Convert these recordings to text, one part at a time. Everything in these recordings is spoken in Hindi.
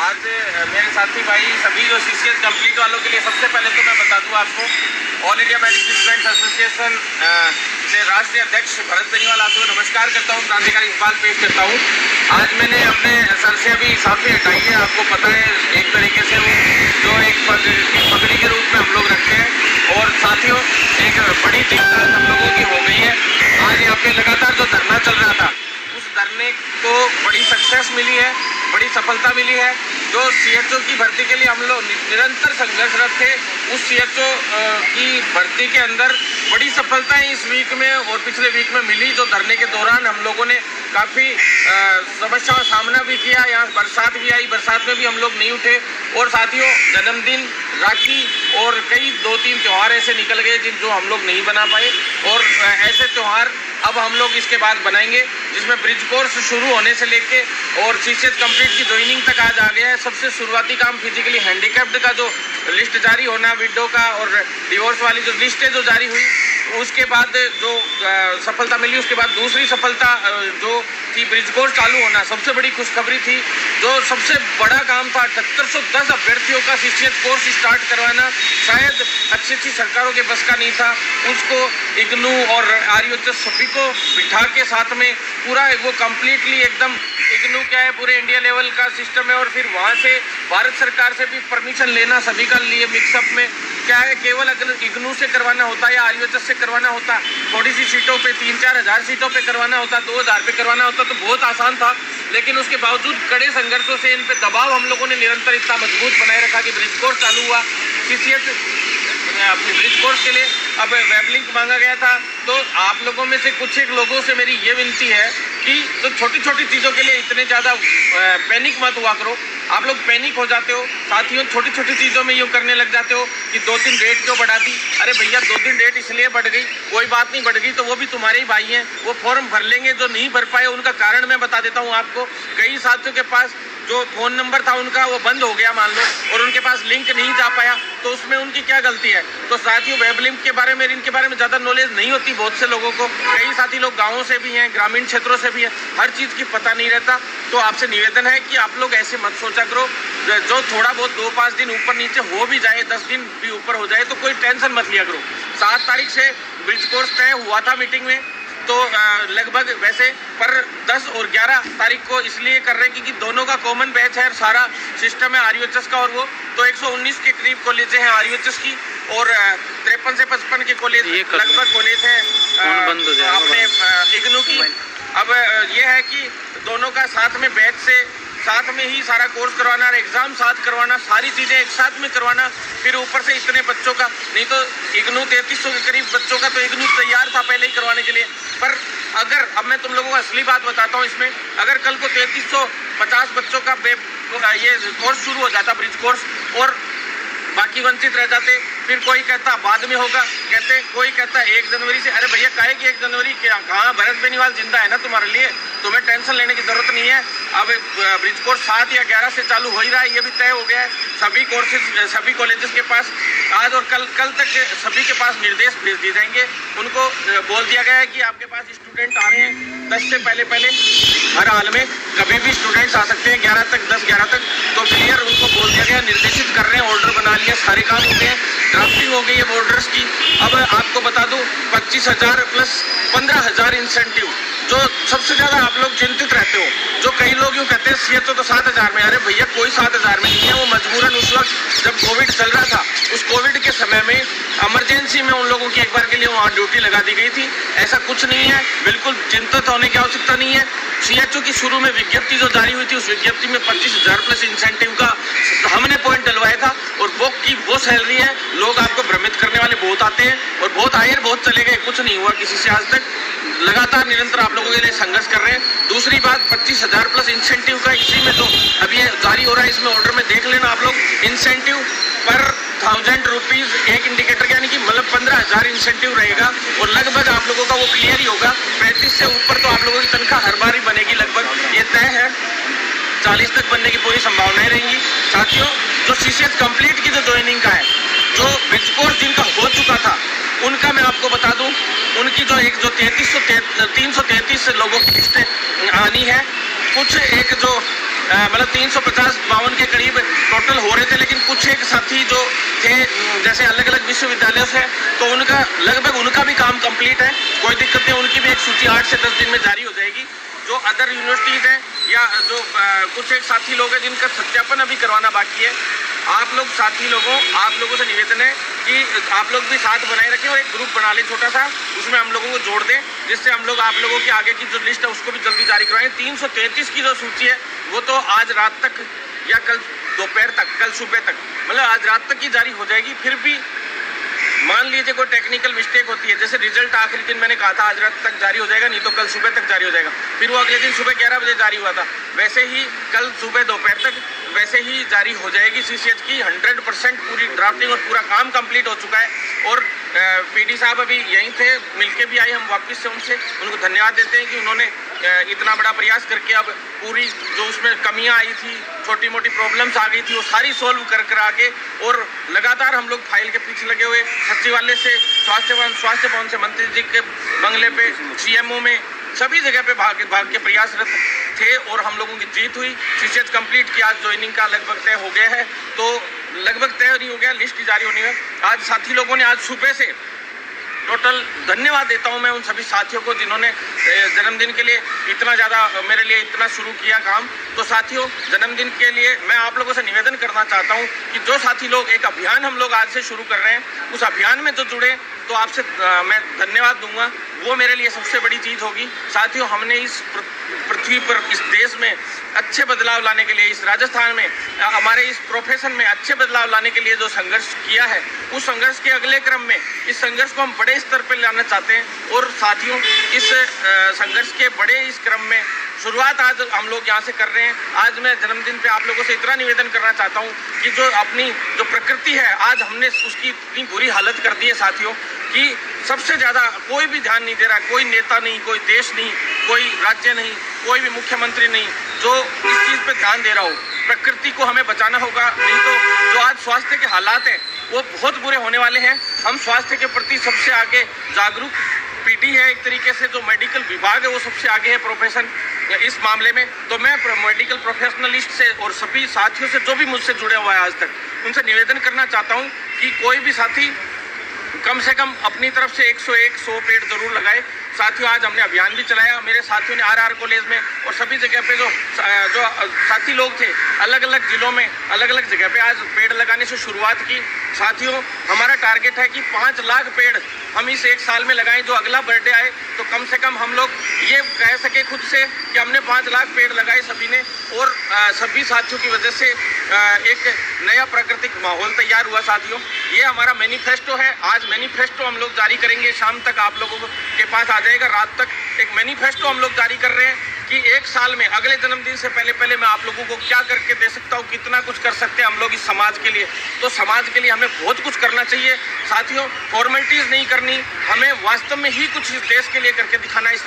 आज मेरे साथी भाई सभी जो सीसीएस कंप्लीट वालों के लिए सबसे पहले तो मैं बता दूं आपको, all India medical students association से राष्ट्रीय अध्यक्ष भरत बेनीवाल आपको नमस्कार करता हूं, क्रांतिकारी इकबाल पेश करता हूं। आज मैंने अपने सर से अभी साफी हटाई है। आपको पता है एक तरीके से वो जो एक पगड़ी के रूप में हम लोग रखते हैं, और साथियों एक बड़ी दिक्कत हम लोगों की हो गई है। आज यहाँ पे लगातार जो धरना चल रहा था, उस धरने को बड़ी सक्सेस मिली है, बड़ी सफलता मिली है। जो सीएचओ की भर्ती के लिए हम लोग निरंतर संघर्षरत थे, उस सीएचओ की भर्ती के अंदर बड़ी सफलताएं इस वीक में और पिछले वीक में मिली। जो धरने के दौरान हम लोगों ने काफ़ी समस्याओं का सामना भी किया। यहाँ बरसात भी आई, बरसात में भी हम लोग नहीं उठे। और साथियों जन्मदिन, राखी और कई 2-3 त्यौहार ऐसे निकल गए जो हम लोग नहीं बना पाए, और ऐसे त्यौहार अब हम लोग इसके बाद बनाएंगे, जिसमें ब्रिज कोर्स शुरू होने से लेके और सीसीएस कंप्लीट की ज्वाइनिंग तक आज आ गया है। सबसे शुरुआती काम फिजिकली हैंडीकैप्ड का जो लिस्ट जारी होना, विडो का और डिवोर्स वाली जो लिस्टें जो जारी हुई, उसके बाद जो सफलता मिली, उसके बाद दूसरी सफलता जो थी ब्रिज कोर्स चालू होना, सबसे बड़ी खुशखबरी थी। जो सबसे बड़ा काम था 7810 अभ्यर्थियों का सीसीएस कोर्स स्टार्ट करवाना, शायद अच्छी सरकारों के बस का नहीं था। उसको इग्नू और आरयूएचएस सभी को बिठा के साथ में पूरा वो कम्प्लीटली एकदम, इग्नू क्या है पूरे इंडिया लेवल का सिस्टम है, और फिर वहाँ से भारत सरकार से भी परमिशन लेना सभी का लिए मिक्सअप में क्या है। केवल अगर इग्नू से करवाना होता या आरयूएचएस से करवाना होता, थोड़ी सी सीटों पे 3-4 हज़ार सीटों पे करवाना होता, 2000 पे करवाना होता तो बहुत आसान था। लेकिन उसके बावजूद कड़े संघर्षों से इन पे दबाव हम लोगों ने निरंतर इतना मजबूत बनाए रखा कि ब्रिज कोर्स चालू हुआ। सीसीएस अपने ब्रिज कोर्स के लिए अब वेब लिंक मांगा गया था। तो आप लोगों में से कुछ एक लोगों से मेरी ये विनती है कि तो छोटी छोटी चीज़ों के लिए इतने ज़्यादा पैनिक मत हुआ करो। आप लोग पैनिक हो जाते हो साथियों, छोटी छोटी चीज़ों में यूँ करने लग जाते हो कि 2-3 डेट क्यों बढ़ा दी। अरे भैया 2-3 डेट इसलिए बढ़ गई, कोई बात नहीं, बढ़ गई तो वो भी तुम्हारे ही भाई हैं, वो फॉर्म भर लेंगे। जो नहीं भर पाए उनका कारण मैं बता देता हूँ आपको। कई साथियों के पास जो फ़ोन नंबर था उनका वो बंद हो गया मान लो, और उनके पास लिंक नहीं जा पाया, तो उसमें उनकी क्या गलती है। तो साथियों वेब लिंक के बारे में, इनके बारे में ज़्यादा नॉलेज नहीं होती बहुत से लोगों को। कई साथी लोग गाँवों से भी हैं, ग्रामीण क्षेत्रों से भी हैं, हर चीज़ की पता नहीं रहता। तो आपसे निवेदन है कि आप लोग ऐसे मत सोचा करो। जो थोड़ा बहुत 2-5 दिन ऊपर नीचे हो भी जाए, 10 दिन भी ऊपर हो जाए, तो कोई टेंशन मत लिया करो। 7 तारीख से ब्रिज कोर्स तय हुआ था मीटिंग में, तो लगभग वैसे पर 10 और 11 तारीख को इसलिए कर रहे हैं क्योंकि दोनों का कॉमन बैच है, सारा सिस्टम है आरयूएचएस का, और वो तो 119 के करीब कॉलेजें हैं आरयूएचएस की, और 53 से 55 के कॉलेज लगभग कॉलेज हैं अपने इग्नू की। अब ये है कि दोनों का साथ में बैच से साथ में ही सारा कोर्स करवाना और एग्ज़ाम साथ करवाना, सारी चीज़ें एक साथ में करवाना, फिर ऊपर से इतने बच्चों का, नहीं तो इग्नू 3300 के करीब बच्चों का तो इग्नू तैयार था पहले ही करवाने के लिए। पर अगर अब मैं तुम लोगों को असली बात बताता हूँ इसमें, अगर कल को 3350 बच्चों का ये कोर्स शुरू हो जाता ब्रिज कोर्स, और बाकी वंचित रह जाते, फिर कोई कहता बाद में होगा, कहते कोई कहता 1 जनवरी से। अरे भैया काहे की 1 जनवरी, क्या कहाँ भरत बेनीवाल जिंदा है ना तुम्हारे लिए, तुम्हें टेंशन लेने की जरूरत नहीं है। अब ब्रिज कोर्स 7 या 11 से चालू हो ही रहा है, ये भी तय हो गया है। सभी कोर्सेज सभी कॉलेजेस के पास आज और कल तक सभी के पास निर्देश भेज दिए जाएंगे। उनको बोल दिया गया है कि आपके पास स्टूडेंट आ रहे हैं 10 से पहले हर हाल में कभी भी स्टूडेंट्स आ सकते हैं 11 तक, 10-11 तक। तो क्लियर उनको बोल दिया गया, निर्देशित कर रहे हैं, ऑर्डर बना लिया, सारे काम हो गए, ड्राफ्टिंग हो गई है ऑर्डर्स की। अब आपको बता दूं 25,000 प्लस 15,000 इंसेंटिव, जो सबसे ज़्यादा आप लोग चिंतित रहते हो। जो कई लोग यूँ कहते हैं सीएचओ तो 7,000 में, अरे भैया कोई 7,000 में नहीं है। वो मजबूरन उस वक्त जब कोविड चल रहा था, उस कोविड के समय में इमरजेंसी में उन लोगों की एक बार के लिए वहाँ ड्यूटी लगा दी गई थी। ऐसा कुछ नहीं है, बिल्कुल चिंतित होने की आवश्यकता नहीं है। सीएचओ की शुरू में विज्ञप्ति जो जारी हुई थी, उस विज्ञप्ति में 25,000 प्लस इंसेंटिव का हमने पॉइंट डलवाया था, और वो सैलरी है। लोग आपको भ्रमित करने वाले बहुत आते हैं, और बहुत आए बहुत चले गए, कुछ नहीं हुआ किसी से आज तक। लगातार निरंतर आप लोगों के लिए संघर्ष कर रहे हैं। दूसरी बात 25,000 प्लस इंसेंटिव का, इसी में जो अभी जारी हो रहा है इसमें ऑर्डर में देख लेना आप लोग, इंसेंटिव पर 1000 रुपीज़ एक इंडिकेटर, यानी कि मतलब 15,000 इंसेंटिव रहेगा, और लगभग आप लोगों का वो क्लियर ही होगा। 35 से ऊपर तो आप लोगों की तनख्वाह हर बार ही बनेगी, लगभग ये तय है। 40 तक बनने की पूरी संभावनाएं रहेंगी। साथियों जो सीसीएस कंप्लीट की जो ज्वाइनिंग का है, जो ब्रिज कोर्स जिनका हो चुका था, उनका मैं आपको बता दूं, उनकी जो 333 लोगों की लिस्ट आनी है। कुछ एक जो मतलब 350-52 के करीब टोटल हो रहे थे, लेकिन कुछ एक साथी जो थे जैसे अलग अलग विश्वविद्यालयों से, तो उनका लगभग उनका भी काम कंप्लीट है, कोई दिक्कत नहीं। उनकी भी एक सूची 8 से 10 दिन में जारी हो जाएगी। जो अदर यूनिवर्सिटीज़ हैं या जो कुछ एक साथी लोग हैं जिनका सत्यापन अभी करवाना बाकी है, आप लोग साथी लोगों, आप लोगों से निवेदन है कि आप लोग भी साथ बनाए रखें और एक ग्रुप बना लें छोटा सा, उसमें हम लोगों को जोड़ दें, जिससे हम लोग आप लोगों की आगे की जो लिस्ट है उसको भी जल्दी जारी करवाएं। 333 की जो सूची है वो तो आज रात तक या कल दोपहर तक, कल सुबह तक, मतलब आज रात तक ही जारी हो जाएगी। फिर भी मान लीजिए कोई टेक्निकल मिस्टेक होती है, जैसे रिजल्ट आखिरी दिन मैंने कहा था आज रात तक जारी हो जाएगा, नहीं तो कल सुबह तक जारी हो जाएगा, फिर वो अगले दिन सुबह 11 बजे जारी हुआ था, वैसे ही कल सुबह दोपहर तक वैसे ही जारी हो जाएगी। सीसीएच की 100% पूरी ड्राफ्टिंग और पूरा काम कंप्लीट हो चुका है। और पीडी साहब अभी यहीं थे, मिलके भी आए हम वापस से उनसे, उनको धन्यवाद देते हैं कि उन्होंने इतना बड़ा प्रयास करके अब पूरी जो उसमें कमियां आई थी, छोटी मोटी प्रॉब्लम्स आ गई थी, वो सारी सोल्व कर आगे, और लगातार हम लोग फाइल के पीछे लगे हुए, सचिवालय से स्वास्थ्य भवन से मंत्री जी के बंगले पे, सीएमओ में, सभी जगह पे भाग के प्रयासरत थे और हम लोगों की जीत हुई। सीसीएच कंप्लीट की आज ज्वाइनिंग का लगभग तय हो गया है, तो लगभग तय नहीं हो गया, लिस्ट जारी होनी है। आज साथी लोगों ने आज सुबह से टोटल धन्यवाद देता हूं मैं उन सभी साथियों को जिन्होंने जन्मदिन के लिए इतना ज़्यादा मेरे लिए इतना शुरू किया काम। तो साथियों, जन्मदिन के लिए मैं आप लोगों से निवेदन करना चाहता हूं कि जो साथी लोग एक अभियान हम लोग आज से शुरू कर रहे हैं, उस अभियान में जो जुड़े तो आपसे मैं धन्यवाद दूंगा, वो मेरे लिए सबसे बड़ी चीज़ होगी। साथियों, हमने इस पृथ्वी पर, इस देश में अच्छे बदलाव लाने के लिए, इस राजस्थान में हमारे इस प्रोफेशन में अच्छे बदलाव लाने के लिए जो संघर्ष किया है, उस संघर्ष के अगले क्रम में इस संघर्ष को हम बड़े स्तर पर लाना चाहते हैं। और साथियों, इस संघर्ष के बड़े इस क्रम में शुरुआत आज हम लोग यहाँ से कर रहे हैं। आज मैं जन्मदिन पे आप लोगों से इतना निवेदन करना चाहता हूँ कि जो अपनी जो प्रकृति है, आज हमने उसकी इतनी बुरी हालत कर दी है साथियों कि सबसे ज़्यादा कोई भी ध्यान नहीं दे रहा है, कोई नेता नहीं, कोई देश नहीं, कोई राज्य नहीं, कोई भी मुख्यमंत्री नहीं जो इस चीज़ पे ध्यान दे रहा हो। प्रकृति को हमें बचाना होगा, नहीं तो जो आज स्वास्थ्य के हालात हैं वो बहुत बुरे होने वाले हैं। हम स्वास्थ्य के प्रति सबसे आगे जागरूक पीडी है, एक तरीके से जो मेडिकल विभाग है वो सबसे आगे है प्रोफेशन इस मामले में। तो मैं मेडिकल प्रोफेशनलिस्ट से और सभी साथियों से जो भी मुझसे जुड़े हुआ है आज तक, उनसे निवेदन करना चाहता हूँ कि कोई भी साथी कम से कम अपनी तरफ से 100 पेड़ जरूर लगाए। साथियों, आज हमने अभियान भी चलाया, मेरे साथियों ने आर कॉलेज में और सभी जगह पे जो साथी लोग थे अलग अलग जिलों में, अलग अलग जगह पे आज पेड़ लगाने से शुरुआत की। साथियों, हमारा टारगेट है कि 5 लाख पेड़ हम इस 1 साल में लगाएं। जो अगला बर्थडे आए तो कम से कम हम लोग ये कह सके खुद से कि हमने 5 लाख पेड़ लगाए सभी ने, और सभी साथियों की वजह से एक नया प्राकृतिक माहौल तैयार हुआ। साथियों, ये हमारा मैनिफेस्टो है। आज मैनिफेस्टो हम लोग जारी करेंगे, शाम तक आप लोगों के पास आ जाएगा। रात तक एक मैनिफेस्टो हम लोग जारी कर रहे हैं कि 1 साल में, अगले जन्मदिन से पहले मैं आप लोगों को क्या करके दे सकता हूँ, कितना कुछ कर सकते हैं हम लोग इस समाज के लिए। तो समाज के लिए हमें बहुत कुछ करना चाहिए साथियों, फॉर्मेलिटीज़ नहीं करनी, हमें वास्तव में ही कुछ इस देश के लिए करके दिखाना है, इस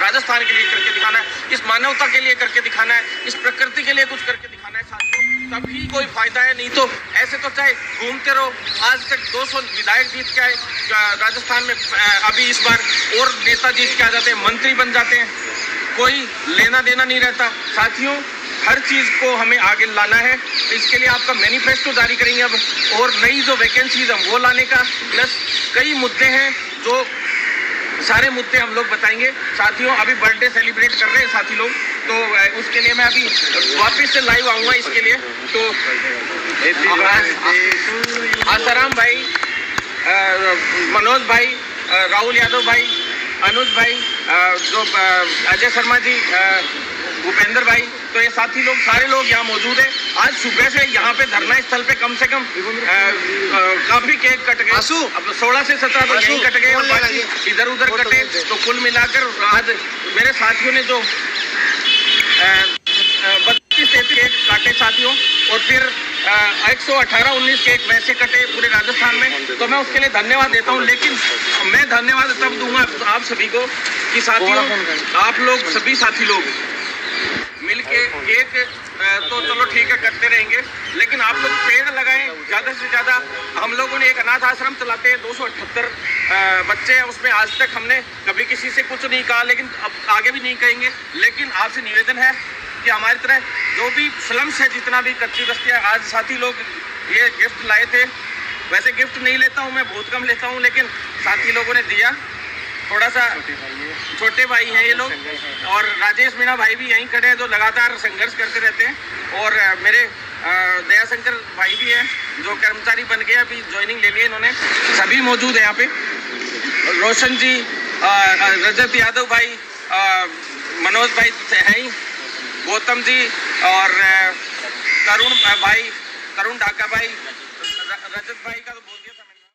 राजस्थान के लिए करके दिखाना है, इस मानवता के लिए करके दिखाना है, इस प्रकृति के लिए कुछ करके दिखाना है साथियों, तभी कोई फायदा है। नहीं तो ऐसे तो चाहे घूमते रहो, आज तक 200 विधायक जीत के आए राजस्थान में, अभी इस बार और नेता जीत के आ जाते हैं, मंत्री बन जाते हैं, कोई लेना देना नहीं रहता। साथियों, हर चीज़ को हमें आगे लाना है, तो इसके लिए आपका मैनिफेस्टो जारी करेंगे अब, और नई जो वैकेंसीज हम वो लाने का, प्लस कई मुद्दे हैं जो सारे मुद्दे हम लोग बताएंगे। साथियों, अभी बर्थडे सेलिब्रेट कर रहे हैं साथी लोग, तो उसके लिए मैं अभी वापस से लाइव आऊँगा इसके लिए। तो आसाराम भाई, मनोज भाई, राहुल यादव भाई, अनुज भाई, जो अजय शर्मा जी, भूपेंद्र भाई, तो ये साथी लोग सारे लोग यहाँ मौजूद हैं। आज सुबह से यहाँ पे धरना स्थल पे कम से कम काफी केक कट गए, अब 16 से 17 तो यहीं कट गए और बाकी इधर उधर कटे। तो कुल मिलाकर आज मेरे साथियों ने जो 32-33 केक काटे साथियों, और फिर 118-19 केक वैसे कटे पूरे राजस्थान में। तो मैं उसके लिए धन्यवाद देता हूँ, लेकिन मैं धन्यवाद तब दूंगा आप सभी को कि साथियों, आप लोग सभी साथी लोग मिलके केक तो चलो ठीक है करते रहेंगे, लेकिन आप लोग पेड़ लगाएं ज़्यादा से ज़्यादा। हम लोगों ने एक अनाथ आश्रम चलाते हैं, 278 बच्चे हैं उसमें। आज तक हमने कभी किसी से कुछ नहीं कहा, लेकिन अब आगे भी नहीं कहेंगे। लेकिन आपसे निवेदन है कि हमारी तरह जो भी स्लम्स है, जितना भी कच्ची बस्तियाँ, आज साथी लोग ये गिफ्ट लाए थे। वैसे गिफ्ट नहीं लेता हूँ मैं, बहुत कम लेता हूँ, लेकिन साथी लोगों ने दिया थोड़ा सा। छोटे भाई हैं ये लोग, और राजेश मीणा भाई भी यहीं खड़े हैं जो लगातार संघर्ष करते रहते हैं, और मेरे दयाशंकर भाई भी हैं जो कर्मचारी बन गए, अभी ज्वाइनिंग ले लिए इन्होंने। सभी मौजूद है यहाँ पे, रोशन जी, रजत यादव भाई, मनोज भाई हैं ही, गौतम जी, और तरुण भाई, तरुण ढाका भाई, रजत भाई का तो बोल दिया था।